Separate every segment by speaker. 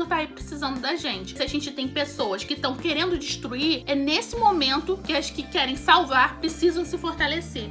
Speaker 1: mundo tá aí precisando da gente. Se a gente tem pessoas que estão querendo destruir, é nesse momento que as que querem salvar precisam se fortalecer.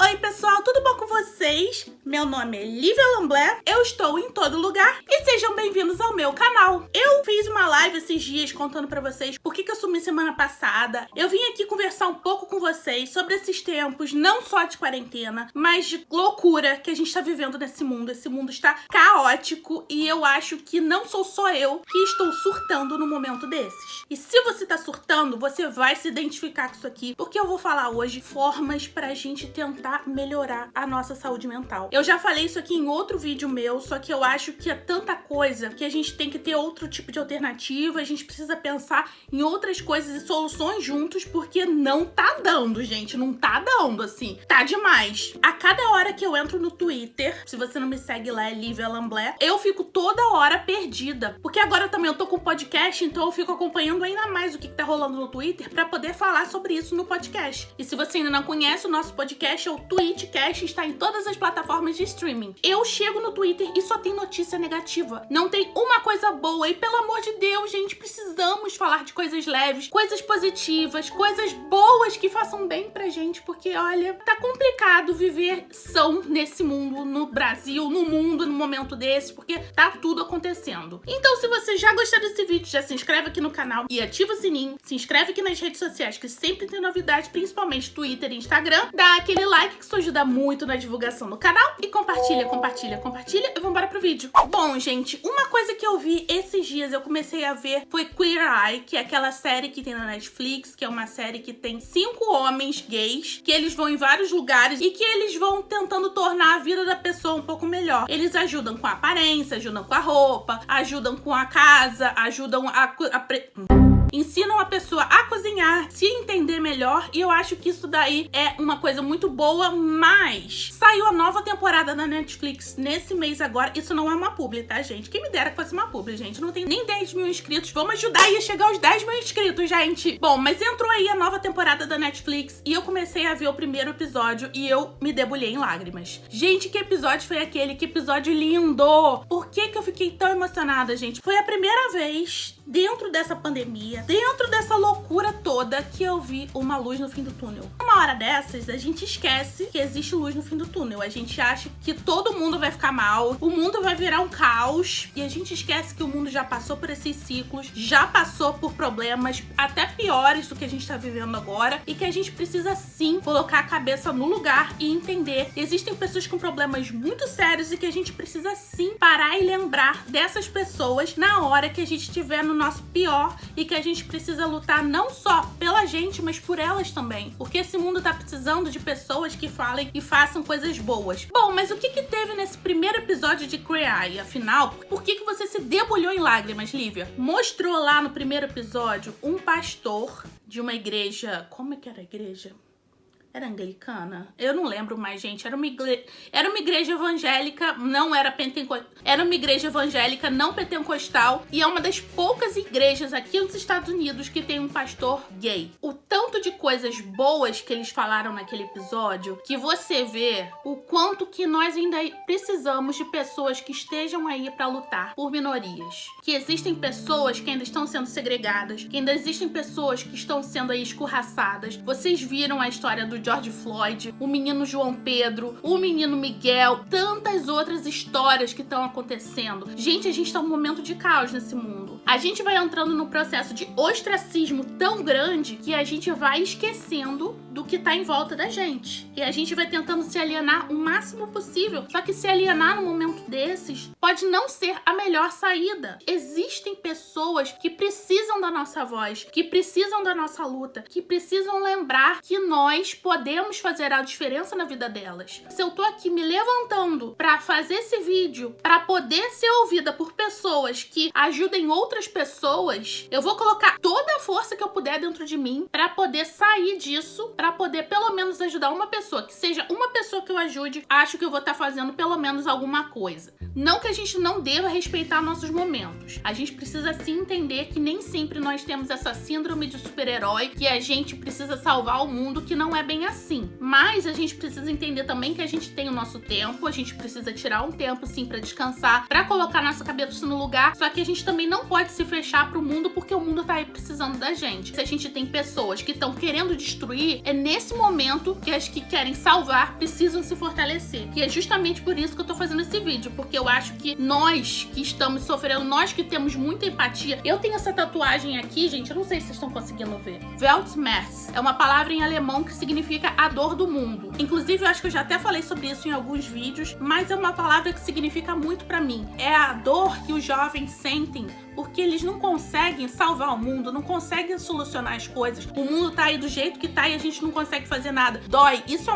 Speaker 1: Oi pessoal, tudo bom com vocês? Meu nome é Lívia Lamblé, eu estou em todo lugar e sejam bem-vindos ao meu canal. Eu fiz uma live esses dias contando pra vocês por que eu sumi semana passada. Eu vim aqui conversar um pouco com vocês sobre esses tempos, não só de quarentena, mas de loucura que a gente tá vivendo nesse mundo. Esse mundo está caótico e eu acho que não sou só eu que estou surtando no momento desses. E se você tá surtando, você vai se identificar com isso aqui, porque eu vou falar hoje formas pra gente tentar melhorar a nossa saúde mental. Eu já falei isso aqui em outro vídeo meu, só que eu acho que é tanta coisa que a gente tem que ter outro tipo de alternativa, a gente precisa pensar em outras coisas e soluções juntos, porque não tá dando, gente, não tá dando, assim, tá demais. A cada hora que eu entro no Twitter, se você não me segue lá, é Lívia Lamblé, eu fico toda hora perdida, porque agora também eu tô com podcast, então eu fico acompanhando ainda mais o que tá rolando no Twitter pra poder falar sobre isso no podcast. E se você ainda não conhece, o nosso podcast é o Tweetcast, está em todas as plataformas de streaming. Eu chego no Twitter e só tem notícia negativa. Não tem uma coisa boa. E pelo amor de Deus, gente, precisamos falar de coisas leves, coisas positivas, coisas boas que façam bem pra gente, porque olha, tá complicado viver são nesse mundo, no Brasil, no mundo, no momento desse, porque tá tudo acontecendo. Então, se você já gostou desse vídeo, já se inscreve aqui no canal e ativa o sininho. Se inscreve aqui nas redes sociais, que sempre tem novidade, principalmente Twitter e Instagram. Dá aquele like, que isso ajuda muito na divulgação do canal. E compartilha, compartilha, compartilha. E vambora pro vídeo. Bom, gente, uma coisa que eu vi esses dias, eu comecei a ver, foi Queer Eye, que é aquela série que tem na Netflix, que é uma série que tem 5 homens gays, que eles vão em vários lugares e que eles vão tentando tornar a vida da pessoa um pouco melhor. Eles ajudam com a aparência, ajudam com a roupa, ajudam com a casa, ajudam ensinam a pessoa a cozinhar, se entender melhor, e eu acho que isso daí é uma coisa muito boa, mas saiu a nova temporada da Netflix nesse mês agora. Isso não é uma publi, tá, gente? Quem me dera que fosse uma publi, gente. Não tem nem 10 mil inscritos. Vamos ajudar aí a chegar aos 10 mil inscritos, gente. Bom, mas entrou aí a nova temporada da Netflix e eu comecei a ver o primeiro episódio e eu me debulhei em lágrimas. Gente, que episódio foi aquele? Que episódio lindo! Por que eu fiquei tão emocionada, gente? Foi a primeira vez dentro dessa pandemia, dentro dessa loucura toda, que eu vi uma luz no fim do túnel. Uma hora dessas, a gente esquece que existe luz no fim do túnel. A gente acha que todo mundo vai ficar mal, o mundo vai virar um caos, e a gente esquece que o mundo já passou por esses ciclos, já passou por problemas até piores do que a gente tá vivendo agora, e que a gente precisa sim colocar a cabeça no lugar e entender que existem pessoas com problemas muito sérios e que a gente precisa sim parar e lembrar dessas pessoas na hora que a gente estiver no nosso pior e que a gente precisa lutar não só pela gente, mas por elas também. Porque esse mundo tá precisando de pessoas que falem e façam coisas boas. Bom, mas o que teve nesse primeiro episódio de Queer Eye? Afinal, por que você se debulhou em lágrimas, Lívia? Mostrou lá no primeiro episódio um pastor de uma igreja... Como é que era a igreja? Era anglicana? Eu não lembro mais, gente. Era uma igreja evangélica, não era pentecostal. Era uma igreja evangélica não pentecostal. E é uma das poucas igrejas aqui nos Estados Unidos que tem um pastor gay. O tanto de coisas boas que eles falaram naquele episódio, que você vê o quanto que nós ainda precisamos de pessoas que estejam aí pra lutar por minorias. Que existem pessoas que ainda estão sendo segregadas, que ainda existem pessoas que estão sendo aí escorraçadas. Vocês viram a história do George Floyd, o menino João Pedro, o menino Miguel, tantas outras histórias que estão acontecendo. Gente, a gente tá num momento de caos nesse mundo. A gente vai entrando num processo de ostracismo tão grande que a gente vai esquecendo do que tá em volta da gente. E a gente vai tentando se alienar o máximo possível. Só que se alienar num momento desses pode não ser a melhor saída. Existem pessoas que precisam da nossa voz, que precisam da nossa luta, que precisam lembrar que nós podemos fazer a diferença na vida delas. Se eu tô aqui me levantando pra fazer esse vídeo, pra poder ser ouvida por pessoas que ajudem outras pessoas, eu vou colocar toda a força que eu puder dentro de mim pra poder sair disso, pra poder pelo menos ajudar uma pessoa, que seja uma pessoa que eu ajude. Acho que eu vou estar fazendo pelo menos alguma coisa. Não que a gente não deva respeitar nossos momentos. A gente precisa sim entender que nem sempre nós temos essa síndrome de super-herói, que a gente precisa salvar o mundo, que não é bem bem assim. Mas a gente precisa entender também que a gente tem o nosso tempo, a gente precisa tirar um tempo, sim, pra descansar, pra colocar nossa cabeça no lugar. Só que a gente também não pode se fechar pro mundo, porque o mundo tá aí precisando da gente. Se a gente tem pessoas que estão querendo destruir, é nesse momento que as que querem salvar precisam se fortalecer. E é justamente por isso que eu tô fazendo esse vídeo, porque eu acho que nós que estamos sofrendo, nós que temos muita empatia. Eu tenho essa tatuagem aqui, gente, eu não sei se vocês estão conseguindo ver. Weltschmerz é uma palavra em alemão que significa a dor do mundo. Inclusive, eu acho que eu já até falei sobre isso em alguns vídeos, mas é uma palavra que significa muito pra mim. É a dor que os jovens sentem porque eles não conseguem salvar o mundo, não conseguem solucionar as coisas. O mundo tá aí do jeito que tá e a gente não consegue fazer nada. Dói, isso é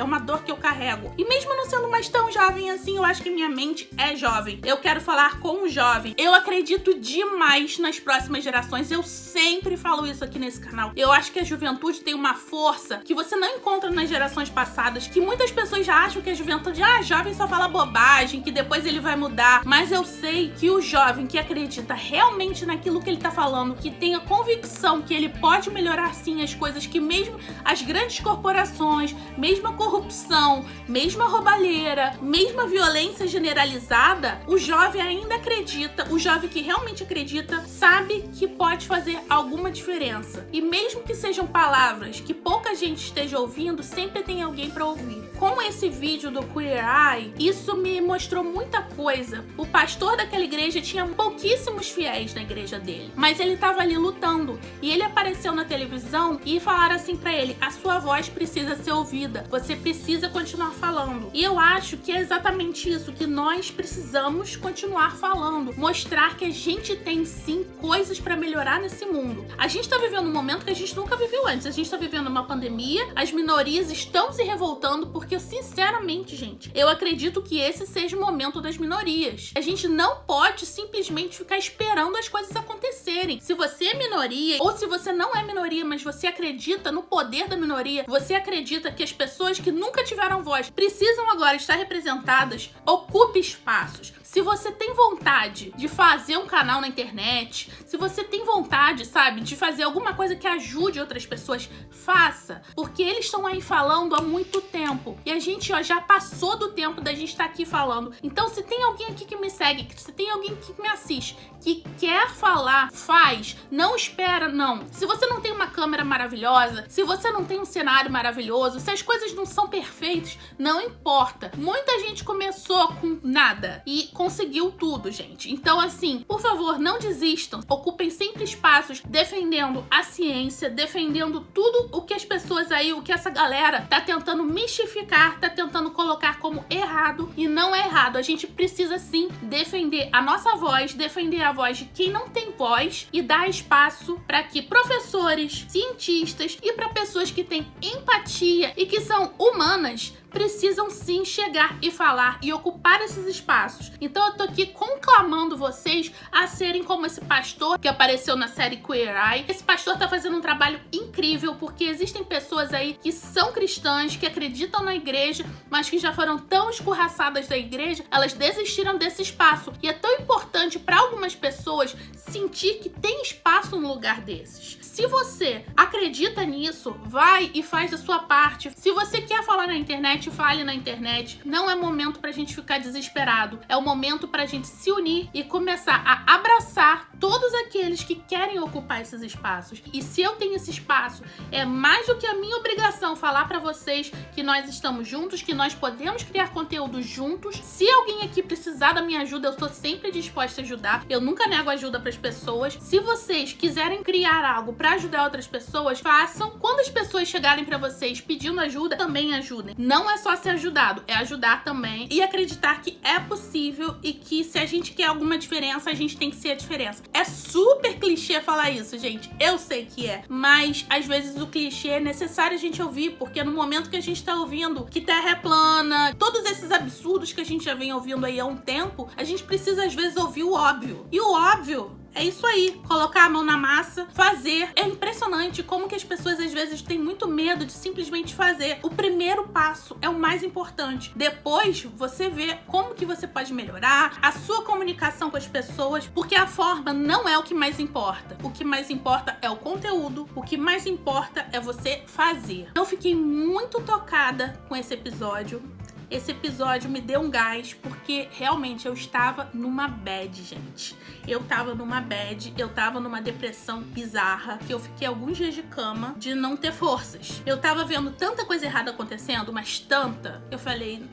Speaker 1: uma dor que eu carrego. E mesmo não sendo mais tão jovem assim, eu acho que minha mente é jovem. Eu quero falar com o jovem. Eu acredito demais nas próximas gerações, eu sempre falo isso aqui nesse canal. Eu acho que a juventude tem uma força que você não encontra nas gerações passadas, que muitas pessoas já acham que a juventude, jovem só fala bobagem, que depois ele vai mudar. Mas eu sei que o jovem que acredita realmente naquilo que ele tá falando, que tem a convicção que ele pode melhorar sim as coisas, que mesmo as grandes corporações, mesmo a corrupção, mesmo a roubalheira, mesmo a violência generalizada, o jovem ainda acredita, o jovem que realmente acredita, sabe que pode fazer alguma diferença. E mesmo que sejam palavras que pouca gente esteja ouvindo, sempre tem alguém pra ouvir. Com esse vídeo do Queer Eye, isso me mostrou muita coisa. O pastor daquela igreja tinha pouquíssimos fiéis na igreja dele, mas ele tava ali lutando, e ele apareceu na televisão e falaram assim pra ele: a sua voz precisa ser ouvida, você precisa continuar falando. E eu acho que é exatamente isso que nós precisamos continuar falando, mostrar que a gente tem sim coisas pra melhorar nesse mundo. A gente tá vivendo um momento que a gente nunca viveu antes, a gente tá vivendo uma pandemia, as minorias estão se revoltando, porque sinceramente, gente, eu acredito que esse seja o momento das minorias. A gente não pode simplesmente ficar esperando as coisas acontecerem. Se você é minoria, ou se você não é minoria, mas você acredita no poder da minoria, você acredita que as pessoas que nunca tiveram voz precisam agora estar representadas, ocupe espaços. Se você tem vontade de fazer um canal na internet, se você tem vontade, sabe, de fazer alguma coisa que ajude outras pessoas, faça. Porque eles estão aí falando há muito tempo. E a gente, já passou do tempo da gente estar aqui falando. Então, se tem alguém aqui que me segue, se tem alguém que me assiste, que quer falar, faz. Não espera, não. Se você não tem uma câmera maravilhosa, se você não tem um cenário maravilhoso, se as coisas não são perfeitas, não importa. Muita gente começou com nada e conseguiu tudo, gente. Então, assim, por favor, não desistam. Ocupem sempre espaços defendendo a ciência, defendendo tudo o que as pessoas aí, o que essa galera tá tentando mistificar, tá tentando colocar como errado, e não é errado. A gente precisa sim defender a nossa voz, defender a voz de quem não tem voz e dar espaço para que professores, cientistas e para pessoas que têm empatia e que são humanas precisam sim chegar e falar e ocupar esses espaços. Então eu tô aqui conclamando vocês a serem como esse pastor que apareceu na série Queer Eye. Esse pastor tá fazendo um trabalho incrível, porque existem pessoas aí que são cristãs, que acreditam na igreja, mas que já foram tão escorraçadas da igreja, elas desistiram desse espaço. E é tão importante para algumas pessoas sentir que tem espaço no lugar desses. Se você acredita nisso, vai e faz a sua parte. Se você quer falar na internet, fale na internet. Não é momento pra gente ficar desesperado. É o momento pra gente se unir e começar a abraçar todos aqueles que querem ocupar esses espaços. E se eu tenho esse espaço, é mais do que a minha obrigação falar pra vocês que nós estamos juntos, que nós podemos criar conteúdo juntos. Se alguém aqui precisar da minha ajuda, eu estou sempre disposta a ajudar. Eu nunca nego ajuda pras pessoas. Se vocês quiserem criar algo pra ajudar outras pessoas, façam. Quando as pessoas chegarem pra vocês pedindo ajuda, também ajudem. Não é só ser ajudado, é ajudar também e acreditar que é possível e que se a gente quer alguma diferença, a gente tem que ser a diferença. É super clichê falar isso, gente. Eu sei que é, mas às vezes o clichê é necessário a gente ouvir, porque no momento que a gente tá ouvindo que terra é plana, todos esses absurdos que a gente já vem ouvindo aí há um tempo, a gente precisa às vezes ouvir o óbvio. E o óbvio É isso aí, colocar a mão na massa, fazer. É impressionante como que as pessoas às vezes têm muito medo de simplesmente fazer. O primeiro passo é o mais importante. Depois você vê como que você pode melhorar a sua comunicação com as pessoas, porque a forma não é o que mais importa. O que mais importa é o conteúdo, o que mais importa é você fazer. Eu fiquei muito tocada com esse episódio. Esse episódio me deu um gás, porque realmente eu estava numa bad, gente. Eu tava numa bad, eu tava numa depressão bizarra, que eu fiquei alguns dias de cama de não ter forças. Eu tava vendo tanta coisa errada acontecendo, mas tanta, eu falei,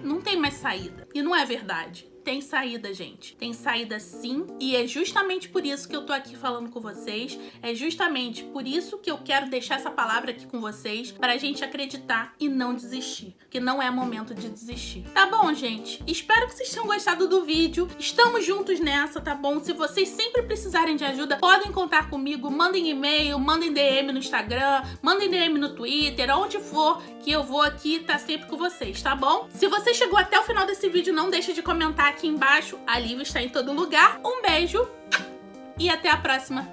Speaker 1: não tem mais saída. E não é verdade. Tem saída, gente. Tem saída sim. E é justamente por isso que eu tô aqui falando com vocês. É justamente por isso que eu quero deixar essa palavra aqui com vocês, pra gente acreditar e não desistir. Que não é momento de desistir. Tá bom, gente? Espero que vocês tenham gostado do vídeo. Estamos juntos nessa, tá bom? Se vocês sempre precisarem de ajuda, podem contar comigo. Mandem e-mail, mandem DM no Instagram, mandem DM no Twitter, onde for, que eu vou aqui estar sempre com vocês, tá bom? Se você chegou até o final desse vídeo, não deixa de comentar aqui embaixo. A Lívia está em todo lugar. Um beijo e até a próxima.